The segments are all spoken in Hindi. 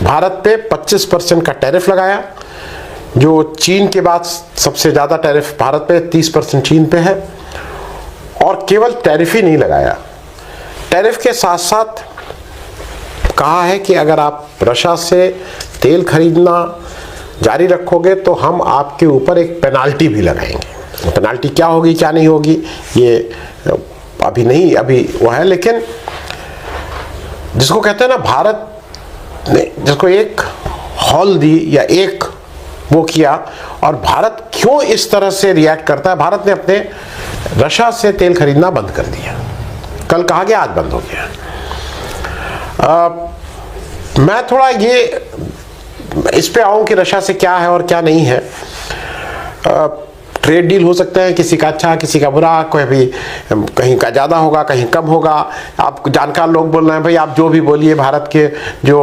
भारत पे 25% का टैरिफ लगाया, जो चीन के बाद सबसे ज़्यादा टैरिफ भारत पे 30% चीन पे है। और केवल टैरिफ ही नहीं लगाया, टैरिफ के साथ साथ कहा है कि अगर आप रशिया से तेल खरीदना जारी रखोगे तो हम आपके ऊपर एक पेनाल्टी भी लगाएंगे। पेनाल्टी क्या होगी क्या नहीं होगी ये अभी वो है, लेकिन जिसको कहते हैं ना, भारत ने जिसको एक हॉल दी या एक वो किया, और भारत क्यों इस तरह से रिएक्ट करता है। भारत ने अपने रशिया से तेल खरीदना बंद कर दिया, कल कहा गया आज बंद हो गया। मैं थोड़ा ये इस पे आऊं कि रशिया से क्या है और क्या नहीं है। ट्रेड डील हो सकते हैं, किसी का अच्छा किसी का बुरा, कोई भी कहीं का ज़्यादा होगा कहीं कम होगा। आप जानकार लोग बोल रहे हैं भाई आप जो भी बोलिए, भारत के जो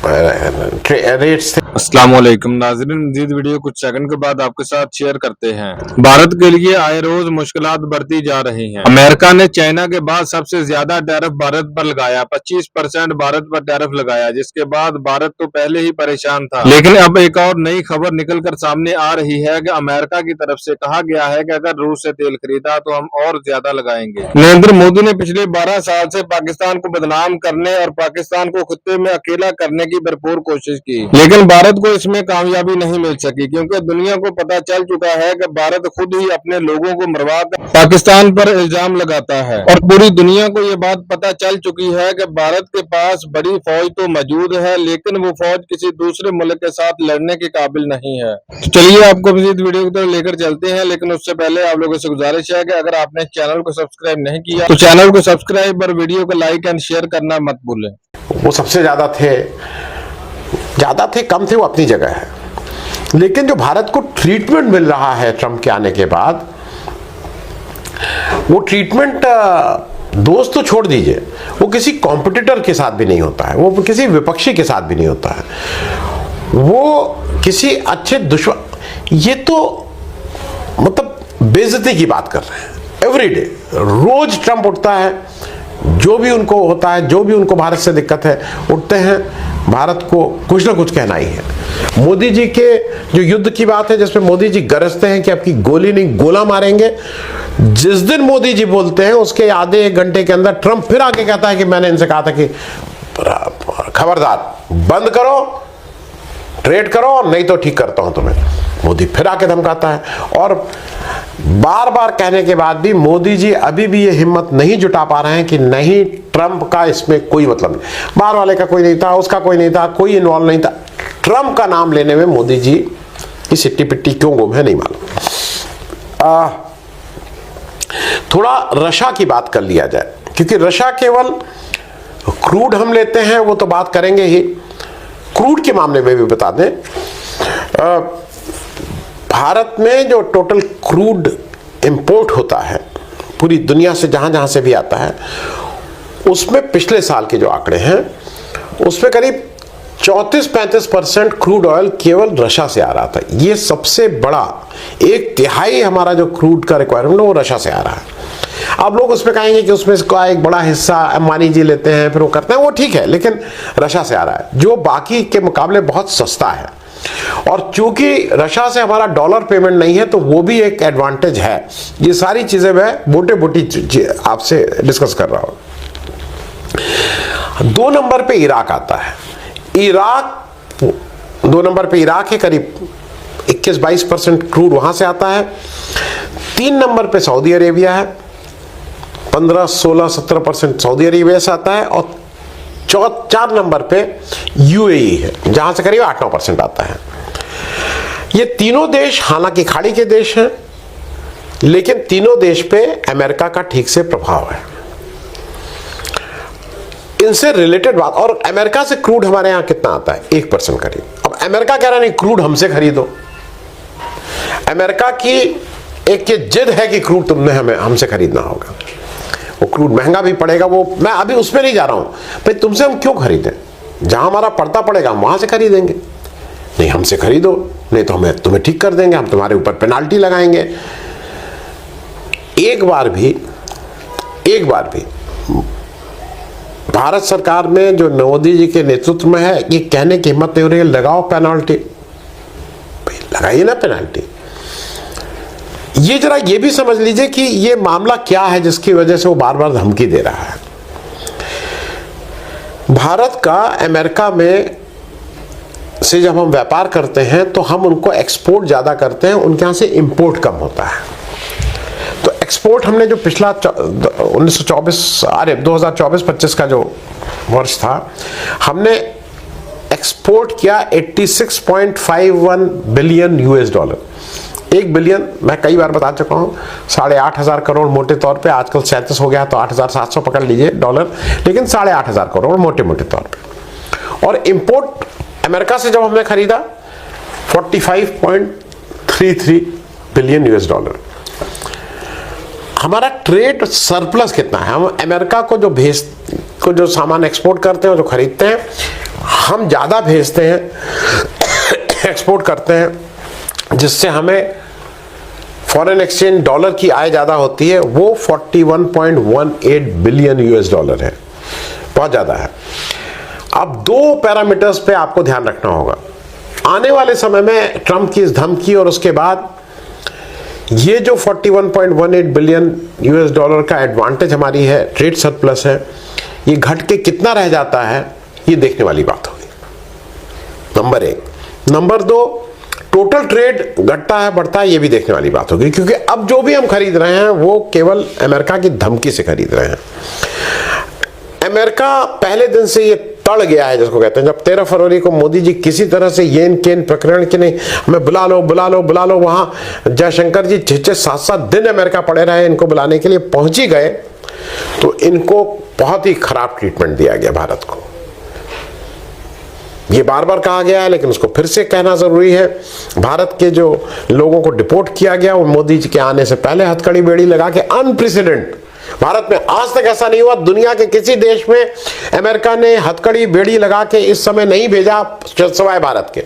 रेट्स थे। अस्सलाम वालेकुम नाज़रीन, मज़ीद वीडियो कुछ सेकंड के बाद आपके साथ शेयर करते हैं। भारत के लिए आए रोज मुश्किलात बढ़ती जा रही हैं। अमेरिका ने चाइना के बाद सबसे ज्यादा टैरिफ भारत पर लगाया, 25% भारत पर टैरिफ लगाया, जिसके बाद भारत तो पहले ही परेशान था। लेकिन अब एक और नई खबर निकलकर सामने आ रही है कि अमेरिका की तरफ से कहा गया है कि अगर रूस से तेल खरीदा तो हम और ज्यादा लगाएंगे। नरेंद्र मोदी ने पिछले 12 साल से पाकिस्तान को बदनाम करने और पाकिस्तान को खत्ते में अकेला करने की भरपूर कोशिश की, लेकिन भारत को इसमें कामयाबी नहीं मिल सकी, क्योंकि दुनिया को पता चल चुका है कि भारत खुद ही अपने लोगों को मरवाकर पाकिस्तान पर इल्जाम लगाता है। और पूरी दुनिया को ये बात पता चल चुकी है कि भारत के पास बड़ी फौज तो मौजूद है, लेकिन वो फौज किसी दूसरे मुल्क के साथ लड़ने के काबिल नहीं है। तो चलिए आपको मज़ीद वीडियो की तरफ लेकर चलते हैं, लेकिन उससे पहले आप लोगों से गुजारिश है कि अगर आपने चैनल को सब्सक्राइब नहीं किया तो चैनल को सब्सक्राइब और वीडियो को लाइक एंड शेयर करना मत भूलें। वो सबसे ज़्यादा थे कम थे, वो अपनी जगह है, लेकिन जो भारत को ट्रीटमेंट मिल रहा है ट्रंप के आने के बाद, वो ट्रीटमेंट दोस्त तो छोड़ दीजिए, वो किसी कॉम्पिटिटर के साथ भी नहीं होता है, वो किसी विपक्षी के साथ भी नहीं होता है, वो किसी अच्छे दुश्मन, ये तो मतलब बेइज्जती की बात कर रहे हैं। एवरीडे रोज ट्रंप उठता है, जो भी उनको होता है, जो भी उनको भारत से दिक्कत है, उठते हैं, भारत को कुछ ना कुछ कहना ही है। मोदी जी के जो युद्ध की बात है, जिसमें मोदी जी गरजते हैं कि आपकी गोली नहीं गोला मारेंगे, जिस दिन मोदी जी बोलते हैं उसके आधे एक घंटे के अंदर ट्रंप फिर आके कहता है कि मैंने इनसे कहा था कि खबरदार बंद करो, ट्रेड करो, नहीं तो ठीक करता हूं तुम्हें। मोदी फिर आके धमकाता है, और बार बार कहने के बाद भी मोदी जी अभी भी ये हिम्मत नहीं जुटा पा रहे हैं कि नहीं, ट्रंप का इसमें कोई मतलब नहीं, बाहर वाले का कोई नहीं था, उसका कोई नहीं था, कोई इन्वॉल्व नहीं था। ट्रंप का नाम लेने में मोदी जी की सिट्टी पिट्टी क्यों गुम है नहीं मालूम। थोड़ा रशिया की बात कर लिया जाए, क्योंकि रशिया केवल क्रूड हम लेते हैं, वो तो बात करेंगे ही। क्रूड के मामले में भी बता दें, भारत में जो टोटल क्रूड इंपोर्ट होता है पूरी दुनिया से, जहां जहां से भी आता है, उसमें पिछले साल के जो आंकड़े हैं उसमें करीब 34-35% क्रूड ऑयल केवल रशिया से आ रहा था। ये सबसे बड़ा, 1/3 हमारा जो क्रूड का रिक्वायरमेंट है वो रशिया से आ रहा है। आप लोग उसमें कहेंगे कि उसमें इसका एक बड़ा हिस्सा अंबानी जी लेते हैं, फिर वो करते हैं, वो ठीक है, लेकिन रशिया से आ रहा है जो बाकी के मुकाबले बहुत सस्ता है। और चूंकि रशिया से हमारा डॉलर पेमेंट नहीं है, तो वो भी एक एडवांटेज है। ये सारी चीजें मैं मोटे मोटी आपसे डिस्कस कर रहा हूं। 2 नंबर पे इराक आता है। इराक 2 नंबर पे इराक है, करीब 21-22% क्रूड वहां से आता है। 3 नंबर पे सऊदी अरेबिया है, 15-16-17% सऊदी अरेबिया से आता है, और 4 नंबर पे यूएई है, जहां से करीब 8-9% आता है। ये तीनों देश हालांकि खाड़ी के देश हैं, लेकिन तीनों देश पे अमेरिका का ठीक से प्रभाव है। इनसे रिलेटेड बात, और अमेरिका से क्रूड हमारे यहां कितना आता है? 1% करीब। अब अमेरिका कह रहा नहीं क्रूड हमसे खरीदो, अमेरिका की एक ये जिद है कि क्रूड तुमने हमसे खरीदना होगा। वो क्रूड महंगा भी पड़ेगा, वो मैं अभी उसमें नहीं जा रहा हूं भाई, तुमसे हम क्यों खरीदें, जहां हमारा पड़ता पड़ेगा हम वहां से खरीदेंगे। नहीं, हमसे खरीदो, नहीं तो हमें तुम्हें ठीक कर देंगे, हम तुम्हारे ऊपर पेनाल्टी लगाएंगे। एक बार भी भारत सरकार में जो मोदी जी के नेतृत्व में है, ये कहने की हिम्मत नहीं हो रही है लगाओ पेनल्टी। लगाइए ना पेनल्टी। ये जरा ये भी समझ लीजिए कि ये मामला क्या है जिसकी वजह से वो बार बार धमकी दे रहा है। भारत का अमेरिका में से जब हम व्यापार करते हैं तो हम उनको एक्सपोर्ट ज़्यादा करते हैं, उनके यहाँ से इंपोर्ट कम होता है। तो एक्सपोर्ट हमने जो पिछला 2024-25 का जो वर्ष था, हमने एक्सपोर्ट किया 86.51 बिलियन $। 1 बिलियन मैं कई बार बता चुका हूँ, 8,500 करोड़ मोटे तौर पे, आजकल 37 हो गया तो 8,700 पकड़ लीजिए डॉलर, लेकिन 8,500 करोड़ मोटे मोटे तौर पे। और इंपोर्ट अमेरिका से जब हमने खरीदा 45.33 बिलियन $। हमारा ट्रेड सरप्लस कितना है? हम अमेरिका को जो सामान एक्सपोर्ट करते हैं, जो खरीदते हैं, हम ज़्यादा भेजते हैं, एक्सपोर्ट करते हैं, जिससे हमें फॉरेन एक्सचेंज डॉलर की आय ज़्यादा होती है। वो 41.18 बिलियन $। है, बहुत ज़्यादा है। अब 2 पैरामीटर्स पे आपको ध्यान रखना होगा। आने वाले समय में ट्रंप की इस धमकी और उसके बाद ये जो 41.18 बिलियन $, का एडवांटेज हमारी है, ट्रेड सरप्लस है, ये घट के कितना रह जाता है, ये देखने वाली बात होगी, नंबर 1। नंबर 2, टोटल ट्रेड घटता है बढ़ता है, ये भी देखने वाली बात होगी, क्योंकि अब जो भी हम खरीद रहे हैं वो केवल अमेरिका की धमकी से खरीद रहे हैं। अमेरिका पहले दिन से ये तड़ गया है, जिसको कहते हैं। जब 13 फरवरी को मोदी जी किसी तरह से येन केन प्रकरण के नहीं, हमें बुला लो बुला लो बुला लो, वहां जयशंकर जी 6-7 दिन अमेरिका पड़े रहे इनको बुलाने के लिए, पहुंच ही गए तो इनको बहुत ही खराब ट्रीटमेंट दिया गया भारत को। ये बार बार कहा गया है, लेकिन उसको फिर से कहना जरूरी है। भारत के जो लोगों को डिपोर्ट किया गया, वो मोदी जी के आने से पहले हथकड़ी बेड़ी लगा के, अनप्रेसिडेंट, भारत में आज तक ऐसा नहीं हुआ, दुनिया के किसी देश में अमेरिका ने हथकड़ी बेड़ी लगा के इस समय नहीं भेजा सिवाय भारत के।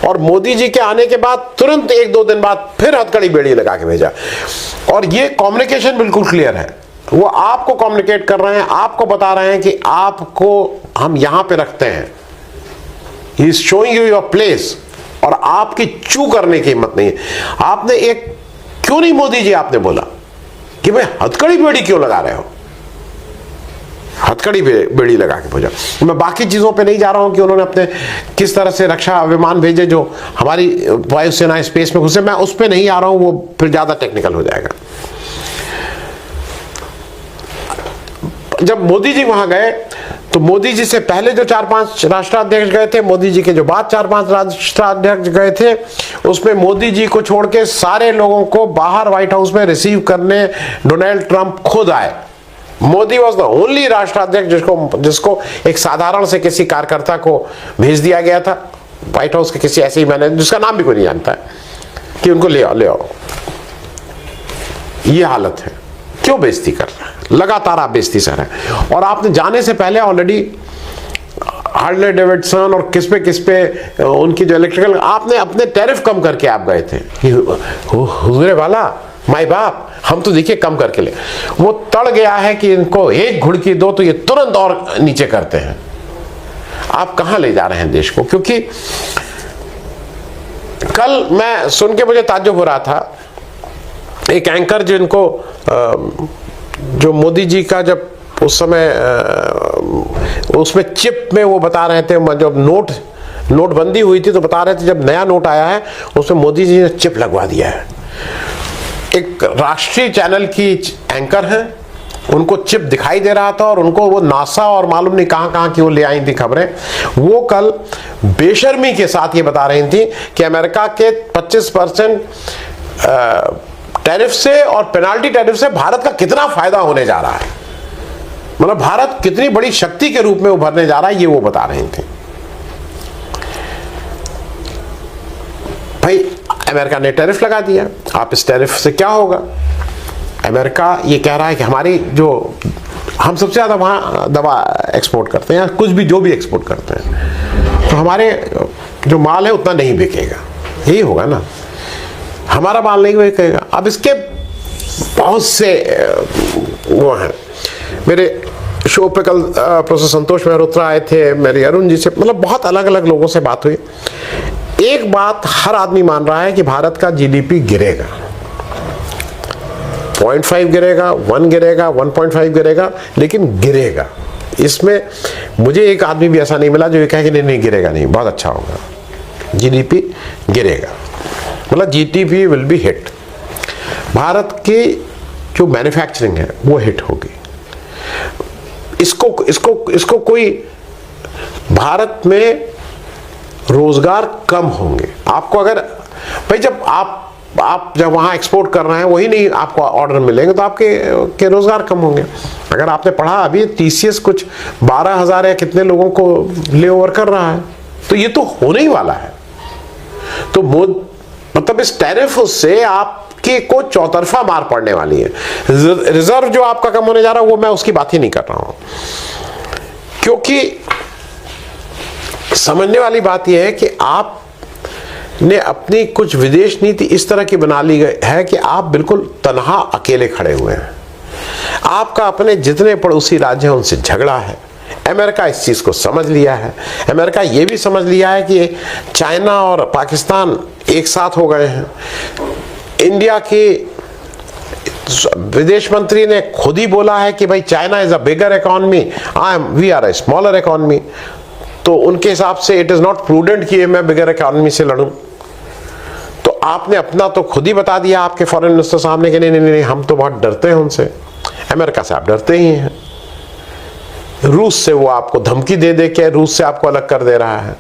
और मोदी जी के आने के बाद तुरंत 1-2 दिन बाद फिर हथकड़ी बेड़ी लगा के भेजा। और ये कम्युनिकेशन बिल्कुल क्लियर है, वो आपको कम्युनिकेट कर रहे हैं, आपको बता रहे हैं कि आपको हम यहां पे रखते हैं, he is showing you your place, और आपकी चू करने की हिम्मत नहीं है। आपने एक क्यों नहीं, मोदी जी आपने बोला कि भाई हथकड़ी बेड़ी क्यों लगा रहे हो, हथकड़ी बेड़ी लगा के भेजा। मैं बाकी चीजों पे नहीं जा रहा हूं कि उन्होंने अपने किस तरह से रक्षा विमान भेजे जो हमारी वायुसेना स्पेस में घुसे, मैं उस पे नहीं आ रहा हूं, वो फिर ज्यादा टेक्निकल हो जाएगा। जब मोदी जी वहां गए तो मोदी जी से पहले जो 4-5 राष्ट्राध्यक्ष गए थे, मोदी जी के जो बाद 4-5 राष्ट्राध्यक्ष गए थे, उसमें मोदी जी को छोड़ के सारे लोगों को बाहर व्हाइट हाउस में रिसीव करने डोनाल्ड ट्रंप खुद आए। मोदी वॉज द ओनली राष्ट्राध्यक्ष जिसको एक साधारण से किसी कार्यकर्ता को भेज दिया गया था व्हाइट हाउस के किसी ऐसे ही मैनेजर, जिसका नाम भी कोई नहीं जानता है, कि उनको ले आओ। ये हालत है। क्यों बेइज्जती कर रहे हैं? लगातार आप बेइज्जती से रहे हैं। और आपने जाने से पहले ऑलरेडी हार्ले डेविडसन और किस पे उनकी जो इलेक्ट्रिकल, आपने अपने टैरिफ कम करके आप गए थे। हुजूरे वाला, माई बाप, हम तो देखिए कम करके ले। वो तड़ गया है कि इनको एक घुड़की दो तो ये तुरंत और नीचे करते हैं। आप कहां ले जा रहे हैं देश को? क्योंकि कल मैं सुन के मुझे ताज्जुब हो रहा था, एक एंकर जिनको जो मोदी जी का जब उस समय उसमें चिप में वो बता रहे थे, जब नोटबंदी हुई थी तो बता रहे थे जब नया नोट आया है उसमें मोदी जी ने चिप लगवा दिया है। एक राष्ट्रीय चैनल की एंकर हैं, उनको चिप दिखाई दे रहा था और उनको वो नासा और मालूम नहीं कहां की वो ले आई थी खबरें। वो कल बेशर्मी के साथ ये बता रही थी कि अमेरिका के 25% टैरिफ से और पेनाल्टी टैरिफ से भारत का कितना फायदा होने जा रहा है, मतलब भारत कितनी बड़ी शक्ति के रूप में उभरने जा रहा है, ये वो बता रहे थे। भाई अमेरिका ने टैरिफ लगा दिया, आप इस टैरिफ से क्या होगा? अमेरिका ये कह रहा है कि हमारी जो हम सबसे ज्यादा वहां दवा एक्सपोर्ट करते हैं या कुछ भी जो भी एक्सपोर्ट करते हैं, तो हमारे जो माल है उतना नहीं बिकेगा, यही होगा ना, हमारा माल नहीं बिकेगा। अब इसके बहुत से वो हैं, मेरे शो पे कल प्रोफेसर संतोष मेहरोत्रा आए थे, मेरी अरुण जी से, मतलब बहुत अलग अलग लोगों से बात हुई। एक बात हर आदमी मान रहा है कि भारत का जीडीपी गिरेगा, 0.5 गिरेगा, 1 गिरेगा, 1.5 गिरेगा, लेकिन गिरेगा। इसमें मुझे एक आदमी भी ऐसा नहीं मिला जो ये कहे कि नहीं नहीं गिरेगा नहीं, बहुत अच्छा होगा, जीडीपी गिरेगा, मतलब GDP will be hit. Bharat की जो मैन्युफैक्चरिंग है वो हिट होगी। इसको कोई, भारत में रोजगार कम होंगे। आपको अगर भाई जब आप जब वहां एक्सपोर्ट कर रहे हैं वही नहीं आपको ऑर्डर मिलेंगे तो आपके रोजगार कम होंगे। अगर आपने पढ़ा अभी टीसीएस कुछ 12,000 या कितने लोगों को ले ओवर कर रहा है, तो ये तो होने ही वाला है। तो मतलब इस टैरिफ से आपके को चौतरफा मार पड़ने वाली है। रिजर्व जो आपका कम होने जा रहा है वो मैं उसकी बात ही नहीं कर रहा हूं, क्योंकि समझने वाली बात यह है कि आपने अपनी कुछ विदेश नीति इस तरह की बना ली है कि आप बिल्कुल तनहा अकेले खड़े हुए हैं। आपका अपने जितने पड़ोसी राज्य हैं उनसे झगड़ा है। अमेरिका इस चीज को समझ लिया है। अमेरिका ये भी समझ लिया है कि चाइना और पाकिस्तान एक साथ हो गए हैं। इंडिया के विदेश मंत्री ने खुद ही बोला है कि भाई China is a bigger economy, we are a smaller economy. तो उनके हिसाब से इट इज नॉट प्रूडेंट कि मैं बिगर इकोनॉमी से लड़ूं। तो आपने अपना तो खुद ही बता दिया आपके फॉरेन मिनिस्टर साहब ने कि नहीं नहीं नहीं हम तो बहुत डरते हैं उनसे। अमेरिका से आप डरते ही हैं, रूस से वो आपको धमकी दे दे के रूस से आपको अलग कर दे रहा है।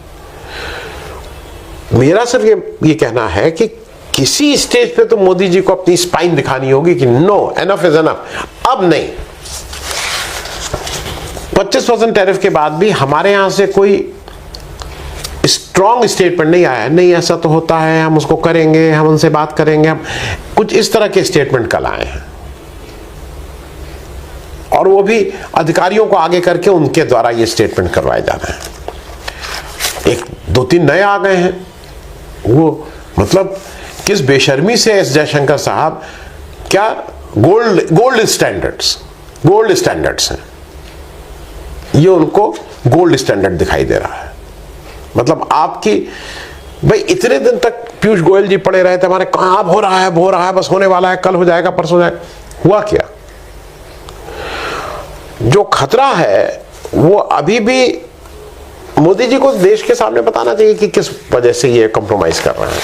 मेरा सिर्फ ये कहना है कि किसी स्टेज पे तो मोदी जी को अपनी स्पाइन दिखानी होगी कि नो, एनफ इज एनफ, अब नहीं। 25% टैरिफ के बाद भी हमारे यहां से कोई स्ट्रॉन्ग स्टेटमेंट नहीं आया, नहीं ऐसा तो होता है, हम उसको करेंगे, हम उनसे बात करेंगे, हम कुछ इस तरह के स्टेटमेंट कल आए हैं, और वो भी अधिकारियों को आगे करके उनके द्वारा ये स्टेटमेंट करवाए जा रहे हैं। एक 2-3 नए आ गए हैं, वो मतलब किस बेशर्मी से एस जयशंकर साहब क्या गोल्ड स्टैंडर्ड्स हैं, ये उनको गोल्ड स्टैंडर्ड दिखाई दे रहा है। मतलब आपकी भाई इतने दिन तक पीयूष गोयल जी पड़े रहे थे हमारे, कहां अब हो रहा है, बस होने वाला है, कल हो जाएगा, परसों जाएगा, हुआ क्या? जो खतरा है वो अभी भी मोदी जी को देश के सामने बताना चाहिए कि किस वजह से ये कॉम्प्रोमाइज कर रहे हैं।